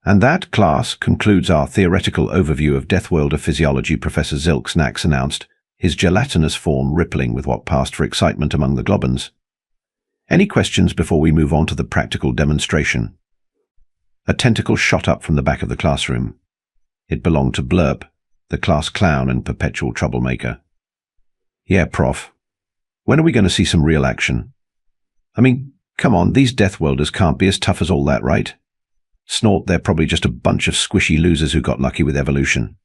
And that, class, concludes our theoretical overview of Deathworlder physiology, Professor Zilks announced, his gelatinous form rippling with what passed for excitement among the globins. Any questions before we move on to the practical demonstration? A tentacle shot up from the back of the classroom. It belonged to Blurp, the class clown and perpetual troublemaker. Yeah, Prof. When are we going to see some real action? I mean, come on, these Deathworlders can't be as tough as all that, right? Snort, they're probably just a bunch of squishy losers who got lucky with evolution.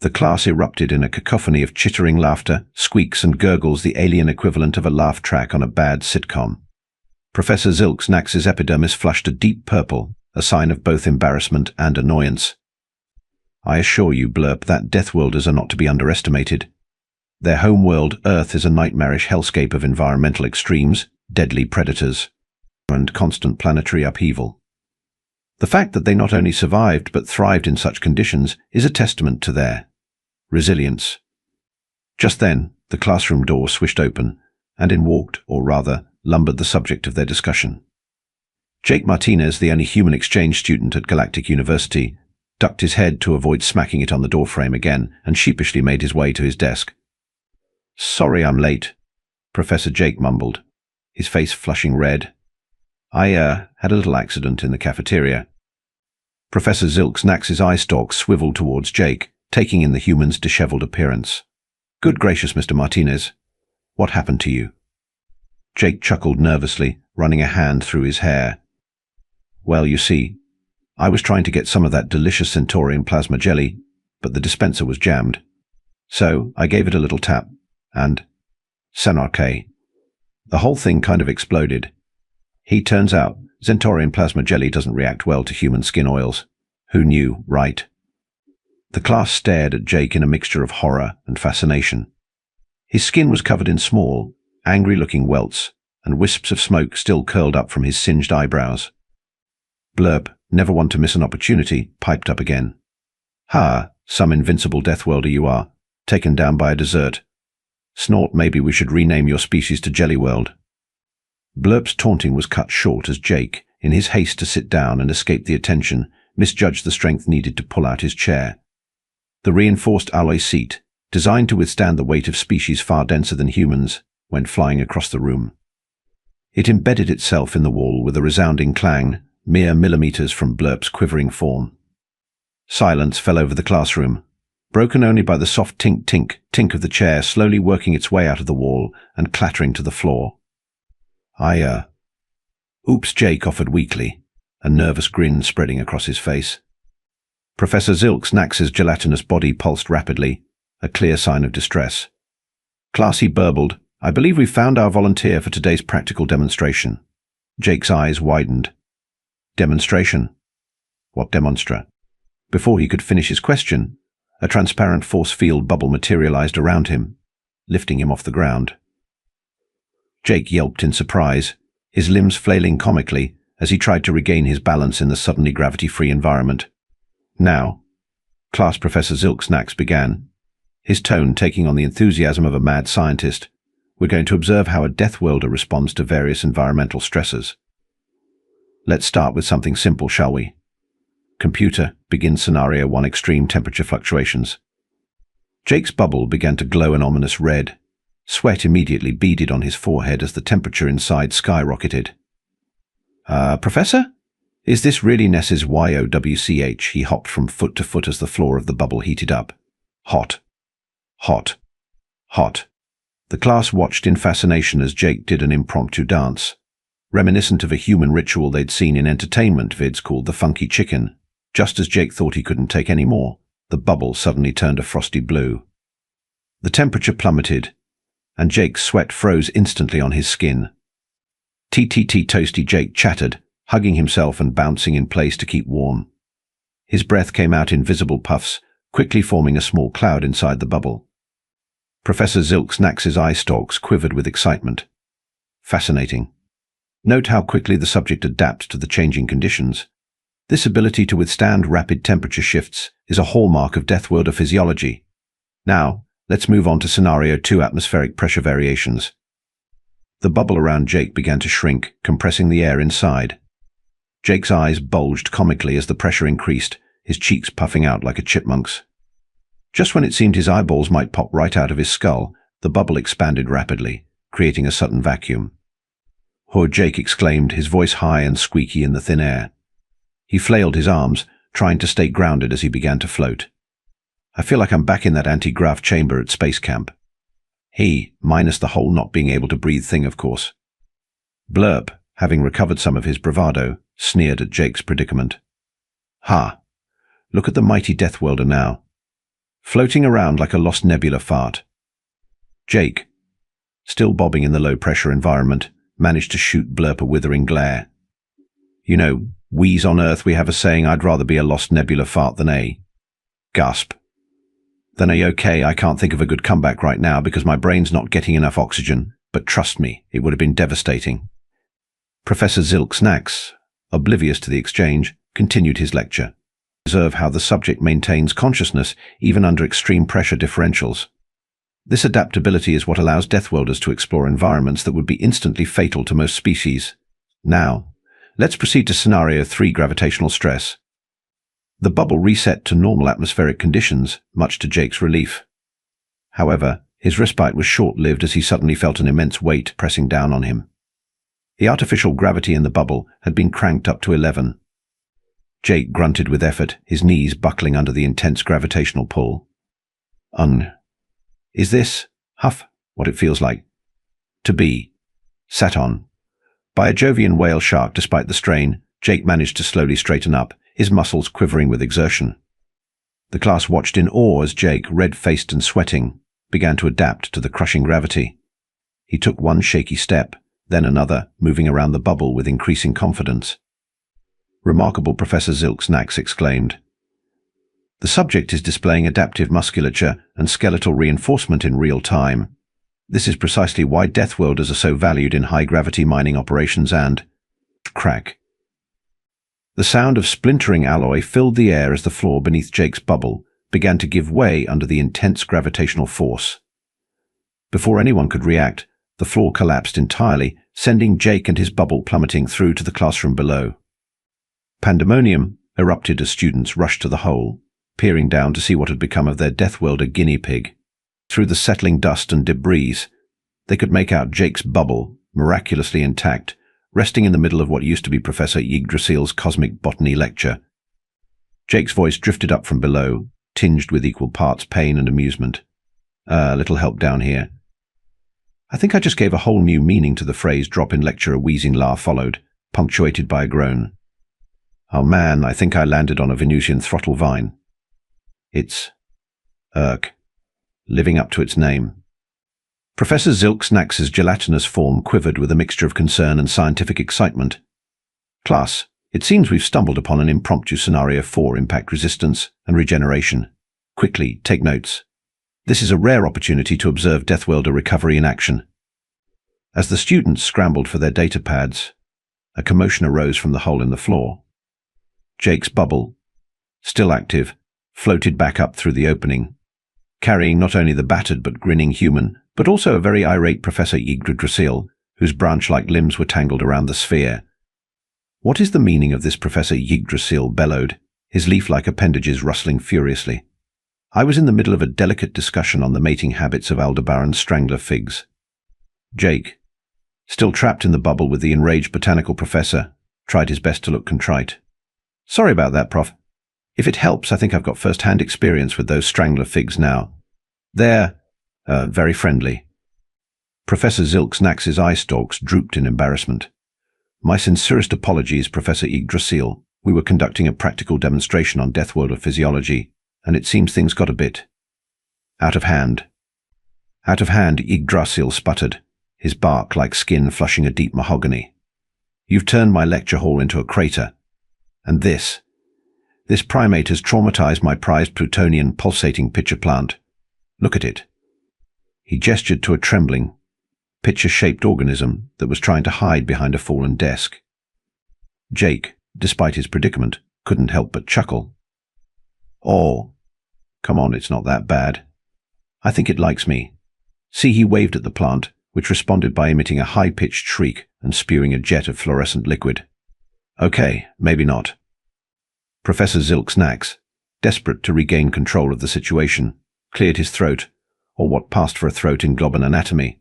The class erupted in a cacophony of chittering laughter, squeaks and gurgles, the alien equivalent of a laugh track on a bad sitcom. Professor Zilks' epidermis flushed a deep purple, a sign of both embarrassment and annoyance. I assure you, Blurp, that Deathworlders are not to be underestimated. Their homeworld, Earth, is a nightmarish hellscape of environmental extremes, deadly predators, and constant planetary upheaval. The fact that they not only survived but thrived in such conditions is a testament to their resilience. Just then, the classroom door swished open, and in walked, or rather, lumbered the subject of their discussion. Jake Martinez, the only human exchange student at Galactic University, ducked his head to avoid smacking it on the doorframe again and sheepishly made his way to his desk. Sorry I'm late, Professor Jake mumbled, his face flushing red. I had a little accident in the cafeteria. Professor Zilks' eye stalk swiveled towards Jake, taking in the human's disheveled appearance. Good gracious, Mr. Martinez. What happened to you? Jake chuckled nervously, running a hand through his hair. Well, you see, I was trying to get some of that delicious Centaurian plasma jelly, but the dispenser was jammed. So I gave it a little tap, and Sanarche. The whole thing kind of exploded. Turns out, Centaurian plasma jelly doesn't react well to human skin oils. Who knew, right? The class stared at Jake in a mixture of horror and fascination. His skin was covered in small, angry-looking welts, and wisps of smoke still curled up from his singed eyebrows. Blurp, never one to miss an opportunity, piped up again. Ha, some invincible Deathworlder you are, taken down by a dessert. Snort, maybe we should rename your species to Jellyworld. Blurp's taunting was cut short as Jake, in his haste to sit down and escape the attention, misjudged the strength needed to pull out his chair. The reinforced alloy seat, designed to withstand the weight of species far denser than humans, went flying across the room. It embedded itself in the wall with a resounding clang, mere millimeters from Blurp's quivering form. Silence fell over the classroom, broken only by the soft tink-tink-tink of the chair slowly working its way out of the wall and clattering to the floor. Oops, Jake offered weakly, a nervous grin spreading across his face. Professor Zilks' gelatinous body pulsed rapidly, a clear sign of distress. Class, he burbled, I believe we've found our volunteer for today's practical demonstration. Jake's eyes widened. Demonstration? What demonstra? Before he could finish his question, a transparent force field bubble materialized around him, lifting him off the ground. Jake yelped in surprise, his limbs flailing comically as he tried to regain his balance in the suddenly gravity-free environment. Now, Class Professor Zilks began, his tone taking on the enthusiasm of a mad scientist. We're going to observe how a Deathworlder responds to various environmental stressors. Let's start with something simple, shall we? Computer, begin Scenario 1 extreme temperature fluctuations. Jake's bubble began to glow an ominous red. Sweat immediately beaded on his forehead as the temperature inside skyrocketed. Professor? Is this really Ness's YOWCH? He hopped from foot to foot as the floor of the bubble heated up. Hot. Hot. Hot. The class watched in fascination as Jake did an impromptu dance, reminiscent of a human ritual they'd seen in entertainment vids called the Funky Chicken. Just as Jake thought he couldn't take any more, the bubble suddenly turned a frosty blue. The temperature plummeted, and Jake's sweat froze instantly on his skin. TTT Toasty, Jake chattered, hugging himself and bouncing in place to keep warm. His breath came out in visible puffs, quickly forming a small cloud inside the bubble. Professor Zilks' eye stalks quivered with excitement. Fascinating. Note how quickly the subject adapts to the changing conditions. This ability to withstand rapid temperature shifts is a hallmark of Deathworlder physiology. Now, let's move on to Scenario 2 atmospheric pressure variations. The bubble around Jake began to shrink, compressing the air inside. Jake's eyes bulged comically as the pressure increased, his cheeks puffing out like a chipmunk's. Just when it seemed his eyeballs might pop right out of his skull, the bubble expanded rapidly, creating a sudden vacuum. "Oh," Jake exclaimed, his voice high and squeaky in the thin air. He flailed his arms, trying to stay grounded as he began to float. "I feel like I'm back in that anti-grav chamber at space camp." He, minus the whole not being able to breathe thing, of course. Blurp, having recovered some of his bravado, sneered at Jake's predicament. "Ha! Look at the mighty Deathworlder now, floating around like a lost nebula fart." Jake, still bobbing in the low-pressure environment, managed to shoot Blurp a withering glare. "You know, we's on Earth we have a saying, I'd rather be a lost nebula fart than a..." Gasp. "Then okay, I can't think of a good comeback right now because my brain's not getting enough oxygen, but trust me, it would have been devastating." Professor Zilks Nax, oblivious to the exchange, continued his lecture. Observe how the subject maintains consciousness even under extreme pressure differentials. This adaptability is what allows Deathworlders to explore environments that would be instantly fatal to most species. Now, let's proceed to Scenario 3, gravitational stress. The bubble reset to normal atmospheric conditions, much to Jake's relief. However, his respite was short-lived as he suddenly felt an immense weight pressing down on him. The artificial gravity in the bubble had been cranked up to 11. Jake grunted with effort, his knees buckling under the intense gravitational pull. Is this, huff, what it feels like to be sat on by a Jovian whale shark? Despite the strain, Jake managed to slowly straighten up, his muscles quivering with exertion. The class watched in awe as Jake, red-faced and sweating, began to adapt to the crushing gravity. He took one shaky step, then another, moving around the bubble with increasing confidence. "Remarkable," Professor Zilks Nax exclaimed. "The subject is displaying adaptive musculature and skeletal reinforcement in real time. This is precisely why Deathworlders are so valued in high-gravity mining operations and..." Crack. The sound of splintering alloy filled the air as the floor beneath Jake's bubble began to give way under the intense gravitational force. Before anyone could react, the floor collapsed entirely, sending Jake and his bubble plummeting through to the classroom below. Pandemonium erupted as students rushed to the hole, peering down to see what had become of their Deathworlder guinea pig. Through the settling dust and debris, they could make out Jake's bubble, miraculously intact, resting in the middle of what used to be Professor Yggdrasil's cosmic botany lecture. Jake's voice drifted up from below, tinged with equal parts pain and amusement. "A little help down here." "I think I just gave a whole new meaning to the phrase drop in lecture." A wheezing laugh followed, punctuated by a groan. "Oh man, I think I landed on a Venusian throttle vine. It's living up to its name." Professor Zilks Nax's gelatinous form quivered with a mixture of concern and scientific excitement. "Class, it seems we've stumbled upon an impromptu Scenario 4, impact resistance and regeneration. Quickly, take notes. This is a rare opportunity to observe Deathworlder recovery in action." As the students scrambled for their data pads, a commotion arose from the hole in the floor. Jake's bubble, still active, floated back up through the opening, carrying not only the battered but grinning human, but also a very irate Professor Yggdrasil, whose branch-like limbs were tangled around the sphere. "What is the meaning of this?" Professor Yggdrasil bellowed, his leaf-like appendages rustling furiously. "I was in the middle of a delicate discussion on the mating habits of Aldebaran's strangler figs." Jake, still trapped in the bubble with the enraged botanical professor, tried his best to look contrite. "Sorry about that, Prof. If it helps, I think I've got first-hand experience with those strangler figs now. They're, very friendly." Professor Zilks Nax's eye stalks drooped in embarrassment. "My sincerest apologies, Professor Yggdrasil. We were conducting a practical demonstration on Deathworlder physiology, and it seems things got a bit out of hand." "Out of hand," Yggdrasil sputtered, his bark like skin flushing a deep mahogany. "You've turned my lecture hall into a crater. And this primate has traumatized my prized plutonian pulsating pitcher plant. Look at it." He gestured to a trembling, pitcher-shaped organism that was trying to hide behind a fallen desk. Jake, despite his predicament, couldn't help but chuckle. "Oh, come on, it's not that bad. I think it likes me." See, he waved at the plant, which responded by emitting a high-pitched shriek and spewing a jet of fluorescent liquid. Okay, maybe not. Professor Zilks, desperate to regain control of the situation, cleared his throat, or what passed for a throat in Globan anatomy.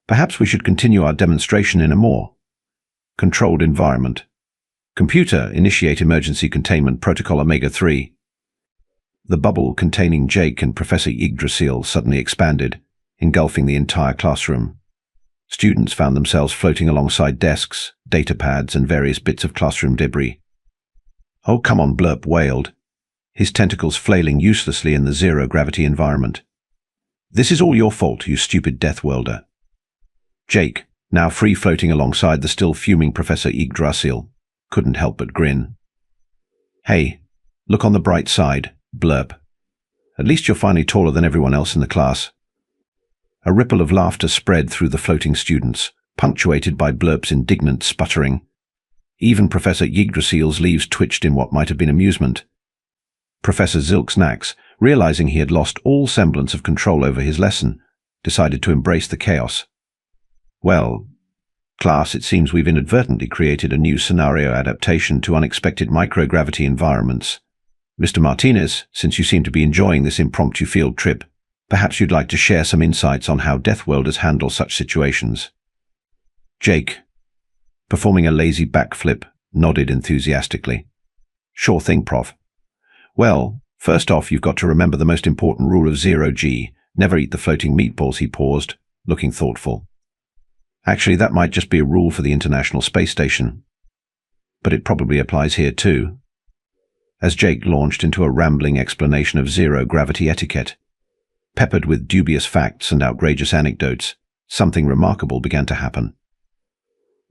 Perhaps we should continue our demonstration in a more controlled environment. Computer, initiate emergency containment protocol Omega-3. The bubble containing Jake and Professor Yggdrasil suddenly expanded, engulfing the entire classroom. Students found themselves floating alongside desks, data pads, and various bits of classroom debris. "Oh, come on," Blurp wailed, his tentacles flailing uselessly in the zero-gravity environment. "This is all your fault, you stupid Deathworlder." Jake, now free-floating alongside the still fuming Professor Yggdrasil, couldn't help but grin. "Hey, look on the bright side, Blurp. At least you're finally taller than everyone else in the class." A ripple of laughter spread through the floating students, punctuated by Blurp's indignant sputtering. Even Professor Yggdrasil's leaves twitched in what might have been amusement. Professor Zilks, realizing he had lost all semblance of control over his lesson, decided to embrace the chaos. "Well, class, it seems we've inadvertently created a new scenario adaptation to unexpected microgravity environments. Mr. Martinez, since you seem to be enjoying this impromptu field trip, perhaps you'd like to share some insights on how Deathworlders handle such situations." Jake, performing a lazy backflip, nodded enthusiastically. "Sure thing, Prof. Well, first off, you've got to remember the most important rule of 0G. Never eat the floating meatballs," he paused, looking thoughtful. "Actually, that might just be a rule for the International Space Station. But it probably applies here too." As Jake launched into a rambling explanation of zero-gravity etiquette, peppered with dubious facts and outrageous anecdotes, something remarkable began to happen.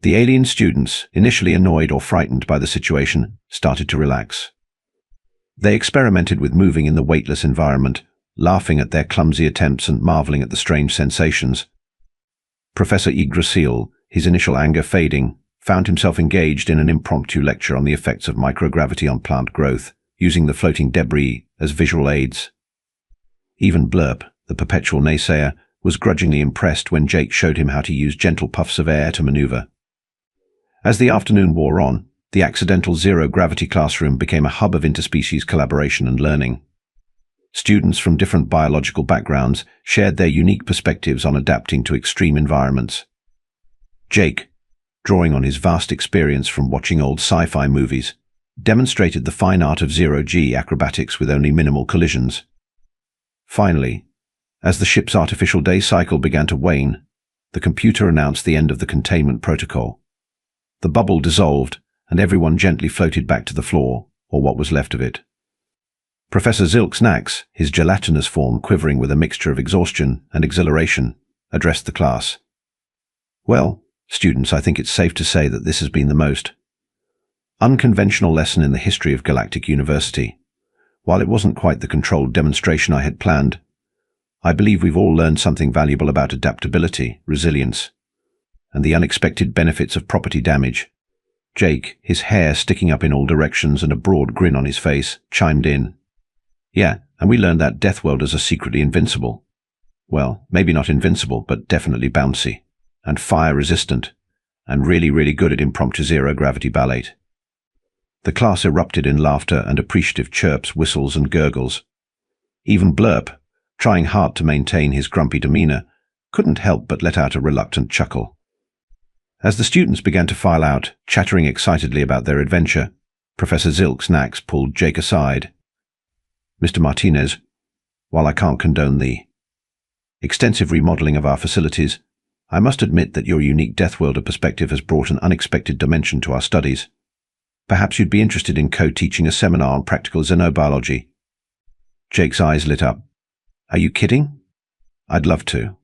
The alien students, initially annoyed or frightened by the situation, started to relax. They experimented with moving in the weightless environment, laughing at their clumsy attempts and marveling at the strange sensations. Professor Yggdrasil, his initial anger fading, found himself engaged in an impromptu lecture on the effects of microgravity on plant growth, using the floating debris as visual aids. Even Blurp, the perpetual naysayer, was grudgingly impressed when Jake showed him how to use gentle puffs of air to maneuver. As the afternoon wore on, the accidental zero-gravity classroom became a hub of interspecies collaboration and learning. Students from different biological backgrounds shared their unique perspectives on adapting to extreme environments. Jake, drawing on his vast experience from watching old sci-fi movies, demonstrated the fine art of zero-G acrobatics with only minimal collisions. Finally, as the ship's artificial day cycle began to wane, the computer announced the end of the containment protocol. The bubble dissolved, and everyone gently floated back to the floor, or what was left of it. Professor Zilks, his gelatinous form quivering with a mixture of exhaustion and exhilaration, addressed the class. "Well, students, I think it's safe to say that this has been the most unconventional lesson in the history of Galactic University. While it wasn't quite the controlled demonstration I had planned, I believe we've all learned something valuable about adaptability, resilience, and the unexpected benefits of property damage." Jake, his hair sticking up in all directions and a broad grin on his face, chimed in. "Yeah, and we learned that Deathworlders are secretly invincible. Well, maybe not invincible, but definitely bouncy, and fire-resistant, and really, really good at impromptu zero-gravity ballet." The class erupted in laughter and appreciative chirps, whistles, and gurgles. Even Blurp, trying hard to maintain his grumpy demeanor, couldn't help but let out a reluctant chuckle. As the students began to file out, chattering excitedly about their adventure, Professor Zilks pulled Jake aside. "Mr. Martinez, while I can't condone the extensive remodeling of our facilities, I must admit that your unique Deathworlder perspective has brought an unexpected dimension to our studies. Perhaps you'd be interested in co-teaching a seminar on practical xenobiology." Jake's eyes lit up. "Are you kidding? I'd love to.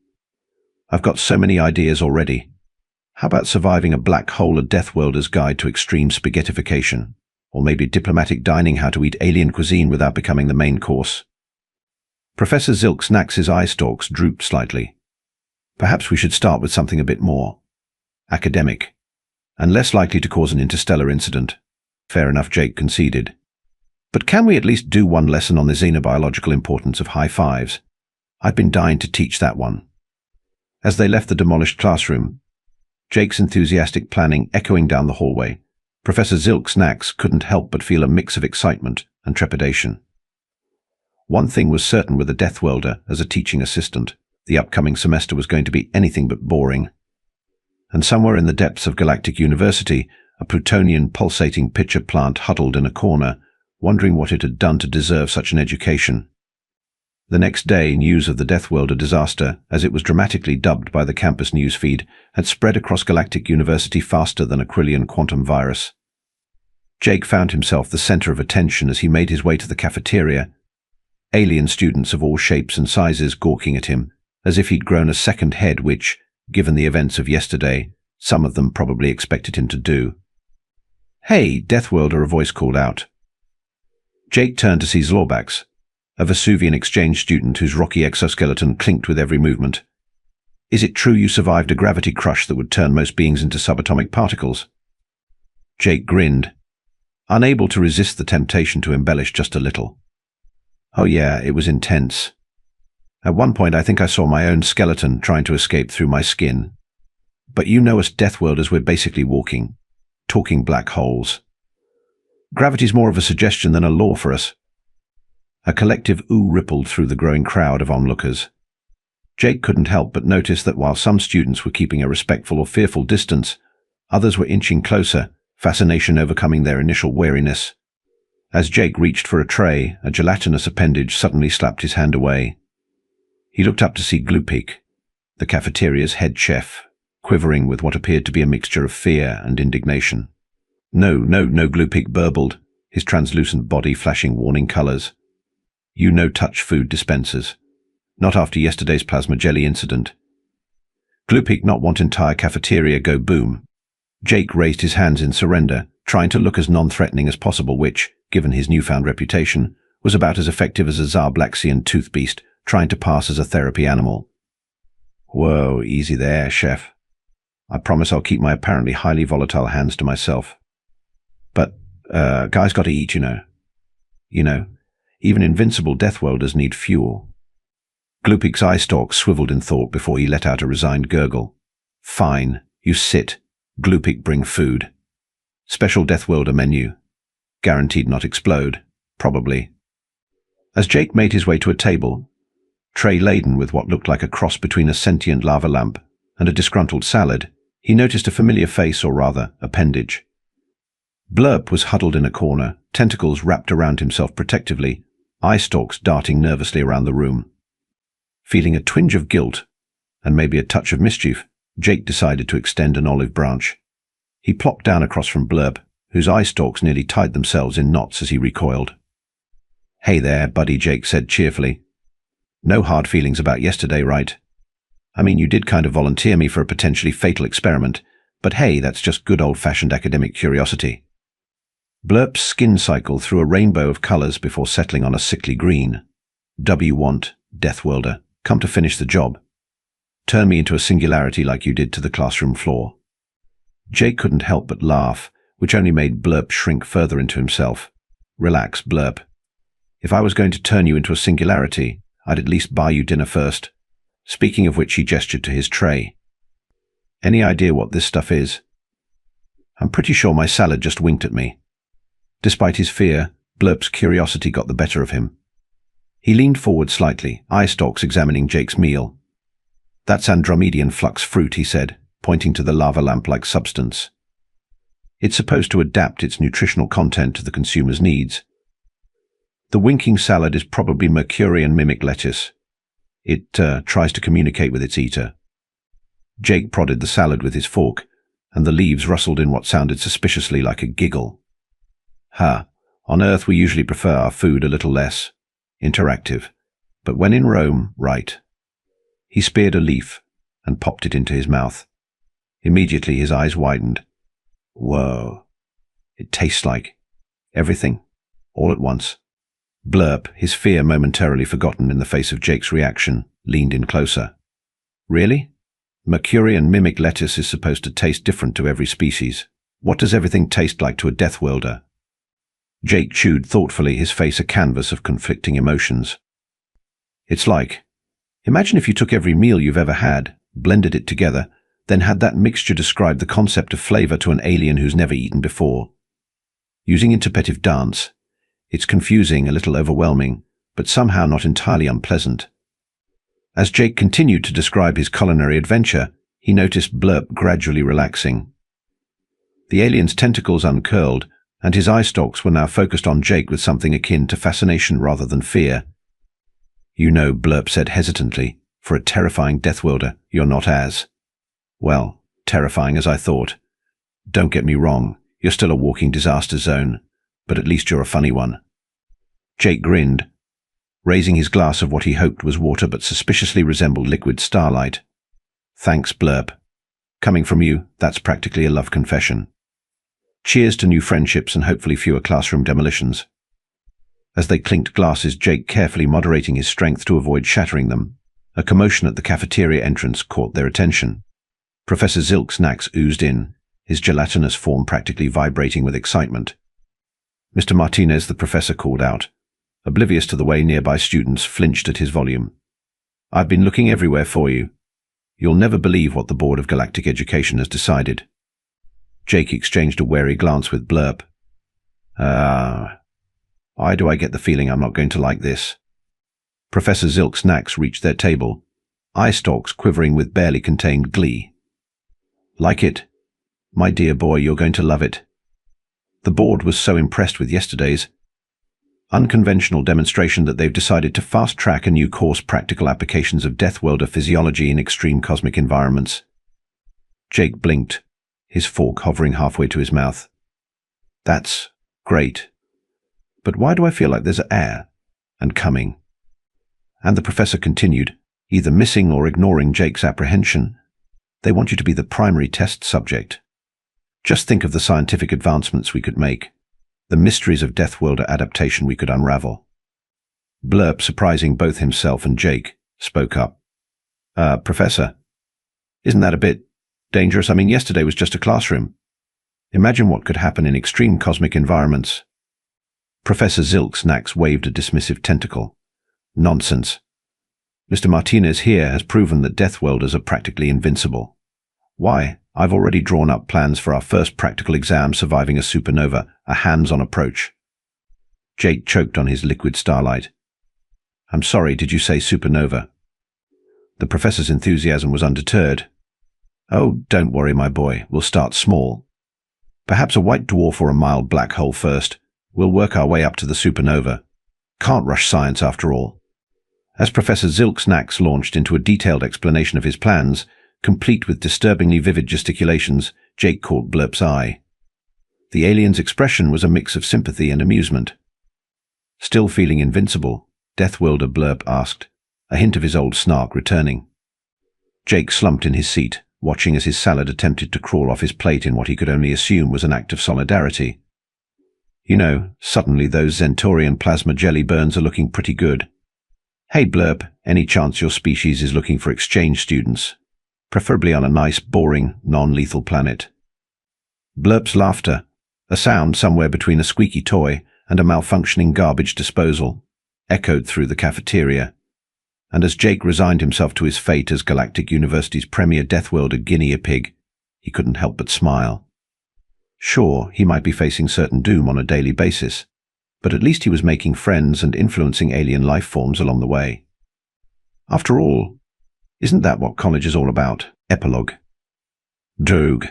I've got so many ideas already. How about surviving a black hole, a Deathworlder's guide to extreme spaghettification? Or maybe diplomatic dining, how to eat alien cuisine without becoming the main course?" Professor Zilks' eye stalks drooped slightly. "Perhaps we should start with something a bit more academic, and less likely to cause an interstellar incident." "Fair enough," Jake conceded. "But can we at least do one lesson on the xenobiological importance of high fives? I've been dying to teach that one." As they left the demolished classroom, Jake's enthusiastic planning echoing down the hallway, Professor Zilksnax couldn't help but feel a mix of excitement and trepidation. One thing was certain with a Deathworlder as a teaching assistant: the upcoming semester was going to be anything but boring. And somewhere in the depths of Galactic University, a plutonian pulsating pitcher plant huddled in a corner, wondering what it had done to deserve such an education. The next day, news of the Deathworlder disaster, as it was dramatically dubbed by the campus newsfeed, had spread across Galactic University faster than a Krillian quantum virus. Jake found himself the center of attention as he made his way to the cafeteria, alien students of all shapes and sizes gawking at him, as if he'd grown a second head which, given the events of yesterday, some of them probably expected him to do. "Hey, Deathworlder," a voice called out. Jake turned to see Zlorbax, a Vesuvian exchange student whose rocky exoskeleton clinked with every movement. "Is it true you survived a gravity crush that would turn most beings into subatomic particles?" Jake grinned, unable to resist the temptation to embellish just a little. "Oh yeah, it was intense. At one point I think I saw my own skeleton trying to escape through my skin. But you know us Deathworlders, we're basically talking black holes. Gravity's more of a suggestion than a law for us." A collective ooh rippled through the growing crowd of onlookers. Jake couldn't help but notice that while some students were keeping a respectful or fearful distance, others were inching closer, fascination overcoming their initial wariness. As Jake reached for a tray, a gelatinous appendage suddenly slapped his hand away. He looked up to see Glupik, the cafeteria's head chef, quivering with what appeared to be a mixture of fear and indignation. No, Glupik burbled, his translucent body flashing warning colors. "You no-touch food dispensers. Not after yesterday's plasma jelly incident." Glupik not want entire cafeteria go boom. Jake raised his hands in surrender, trying to look as non-threatening as possible, which, given his newfound reputation, was about as effective as a Zarblaxian tooth beast trying to pass as a therapy animal. "Whoa, easy there, chef. I promise I'll keep my apparently highly volatile hands to myself. But, guys gotta eat, you know. Even invincible Deathworlders need fuel." Glupik's eye stalks swiveled in thought before he let out a resigned gurgle. "Fine, you sit. Glupik bring food. Special Deathworlder menu. Guaranteed not explode. Probably." As Jake made his way to a table, tray laden with what looked like a cross between a sentient lava lamp and a disgruntled salad, he noticed a familiar face, or rather, appendage. Blurp was huddled in a corner, tentacles wrapped around himself protectively, eye stalks darting nervously around the room. Feeling a twinge of guilt, and maybe a touch of mischief, Jake decided to extend an olive branch. He plopped down across from Blurp, whose eye stalks nearly tied themselves in knots as he recoiled. "Hey there, buddy," Jake said cheerfully. "No hard feelings about yesterday, right? I mean, you did kind of volunteer me for a potentially fatal experiment, but hey, that's just good old-fashioned academic curiosity." Blurp's skin cycle through a rainbow of colors before settling on a sickly green. "W want, Deathworlder, come to finish the job. Turn me into a singularity like you did to the classroom floor." Jake couldn't help but laugh, which only made Blurp shrink further into himself. "Relax, Blurp. If I was going to turn you into a singularity, I'd at least buy you dinner first." Speaking of which, he gestured to his tray. "Any idea what this stuff is?" "I'm pretty sure my salad just winked at me." Despite his fear, Blurp's curiosity got the better of him. He leaned forward slightly, eye stalks examining Jake's meal. "That's Andromedian flux fruit," he said, pointing to the lava lamp-like substance. "It's supposed to adapt its nutritional content to the consumer's needs. The winking salad is probably Mercurian mimic lettuce. It tries to communicate with its eater." Jake prodded the salad with his fork, and the leaves rustled in what sounded suspiciously like a giggle. On Earth we usually prefer our food a little less interactive, but when in Rome, right." He speared a leaf and popped it into his mouth. Immediately his eyes widened. "Whoa. It tastes like everything, all at once." Blurp, his fear momentarily forgotten in the face of Jake's reaction, leaned in closer. "Really? Mercurian mimic lettuce is supposed to taste different to every species. What does everything taste like to a Deathworlder?" Jake chewed thoughtfully, his face a canvas of conflicting emotions. "It's like, imagine if you took every meal you've ever had, blended it together, then had that mixture describe the concept of flavor to an alien who's never eaten before. Using interpretive dance, it's confusing, a little overwhelming, but somehow not entirely unpleasant. As Jake continued to describe his culinary adventure, he noticed Blurp gradually relaxing. The alien's tentacles uncurled, and his eye stalks were now focused on Jake with something akin to fascination rather than fear. "You know," Blurp said hesitantly, "for a terrifying Deathworlder, you're not as, well, terrifying as I thought. Don't get me wrong, you're still a walking disaster zone, but at least you're a funny one." Jake grinned, raising his glass of what he hoped was water but suspiciously resembled liquid starlight. "Thanks, Blurp. Coming from you, that's practically a love confession. Cheers to new friendships and hopefully fewer classroom demolitions." As they clinked glasses, Jake carefully moderating his strength to avoid shattering them, a commotion at the cafeteria entrance caught their attention. Professor Zilk's Nax oozed in, his gelatinous form practically vibrating with excitement. "Mr. Martinez," the professor called out, oblivious to the way nearby students flinched at his volume. "I've been looking everywhere for you. You'll never believe what the Board of Galactic Education has decided." Jake exchanged a wary glance with Blurp. Why do I get the feeling I'm not going to like this?" Professor Zilk's Nax reached their table, eye stalks quivering with barely contained glee. "Like it? My dear boy, you're going to love it. The board was so impressed with yesterday's unconventional demonstration that they've decided to fast-track a new course, Practical Applications of Deathworlder Physiology in Extreme Cosmic Environments." Jake blinked, his fork hovering halfway to his mouth. "That's great. But why do I feel like there's air and coming?" And the professor continued, either missing or ignoring Jake's apprehension. "They want you to be the primary test subject. Just think of the scientific advancements we could make, the mysteries of Deathworlder adaptation we could unravel." Blurp, surprising both himself and Jake, spoke up. Professor, isn't that a bit dangerous? I mean, yesterday was just a classroom. Imagine what could happen in extreme cosmic environments." Professor Zilk's Nax waved a dismissive tentacle. "Nonsense. Mr. Martinez here has proven that Deathworlders are practically invincible. Why, I've already drawn up plans for our first practical exam surviving a supernova, a hands-on approach." Jake choked on his liquid starlight. "I'm sorry, did you say supernova?" The professor's enthusiasm was undeterred. "Oh, don't worry, my boy, we'll start small. Perhaps a white dwarf or a mild black hole first. We'll work our way up to the supernova. Can't rush science after all." As Professor Zilk's Nax launched into a detailed explanation of his plans, complete with disturbingly vivid gesticulations, Jake caught Blurp's eye. The alien's expression was a mix of sympathy and amusement. "Still feeling invincible?" Deathworlder Blurp asked, a hint of his old snark returning. Jake slumped in his seat, watching as his salad attempted to crawl off his plate in what he could only assume was an act of solidarity. "You know, suddenly those Zentorian plasma jelly burns are looking pretty good. Hey Blurp, any chance your species is looking for exchange students? Preferably on a nice, boring, non-lethal planet." Blurp's laughter, a sound somewhere between a squeaky toy and a malfunctioning garbage disposal, echoed through the cafeteria, and as Jake resigned himself to his fate as Galactic University's premier Deathworlder guinea pig, he couldn't help but smile. Sure, he might be facing certain doom on a daily basis, but at least he was making friends and influencing alien life forms along the way. After all, isn't that what college is all about? Epilogue. Doog.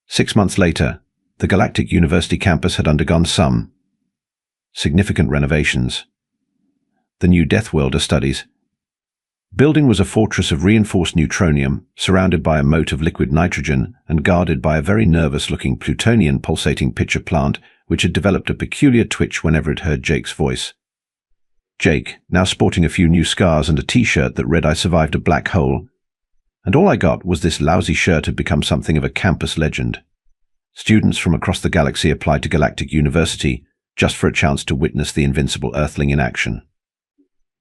6 months later, the Galactic University campus had undergone some significant renovations. The new Deathworlder studies. Building was a fortress of reinforced neutronium, surrounded by a moat of liquid nitrogen and guarded by a very nervous-looking plutonian pulsating pitcher plant which had developed a peculiar twitch whenever it heard Jake's voice. Jake, now sporting a few new scars and a t-shirt that read "I survived a black hole," and all I got was this lousy shirt had become something of a campus legend. Students from across the galaxy applied to Galactic University just for a chance to witness the invincible Earthling in action.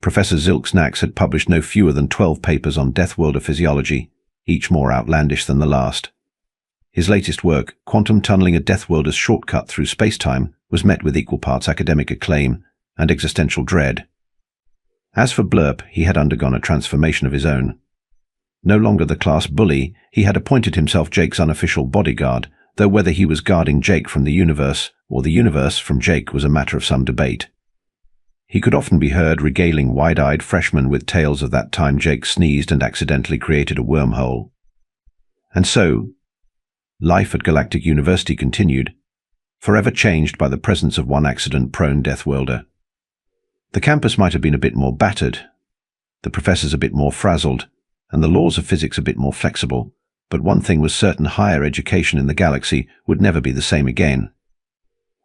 Professor Zilk's Nax had published no fewer than 12 papers on Deathworlder physiology, each more outlandish than the last. His latest work, Quantum Tunneling a Deathworlder's Shortcut Through Space-Time, was met with equal parts academic acclaim and existential dread. As for Blurp, he had undergone a transformation of his own. No longer the class bully, he had appointed himself Jake's unofficial bodyguard, though whether he was guarding Jake from the universe or the universe from Jake was a matter of some debate. He could often be heard regaling wide-eyed freshmen with tales of that time Jake sneezed and accidentally created a wormhole. And so, life at Galactic University continued, forever changed by the presence of one accident-prone Deathworlder. The campus might have been a bit more battered, the professors a bit more frazzled, and the laws of physics a bit more flexible, but one thing was certain: higher education in the galaxy would never be the same again.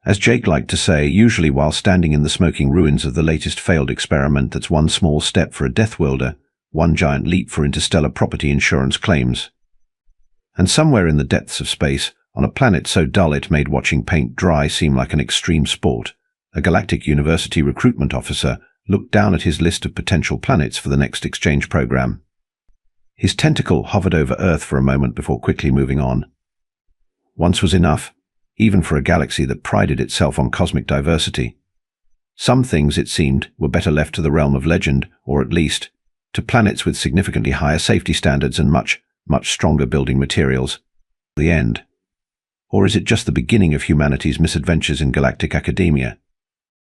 As Jake liked to say, usually while standing in the smoking ruins of the latest failed experiment, that's one small step for a Deathworlder, one giant leap for interstellar property insurance claims. And somewhere in the depths of space, on a planet so dull it made watching paint dry seem like an extreme sport, a Galactic University recruitment officer looked down at his list of potential planets for the next exchange program. His tentacle hovered over Earth for a moment before quickly moving on. Once was enough, even for a galaxy that prided itself on cosmic diversity. Some things, it seemed, were better left to the realm of legend, or at least, to planets with significantly higher safety standards and much stronger building materials. The end. Or is it just the beginning of humanity's misadventures in galactic academia?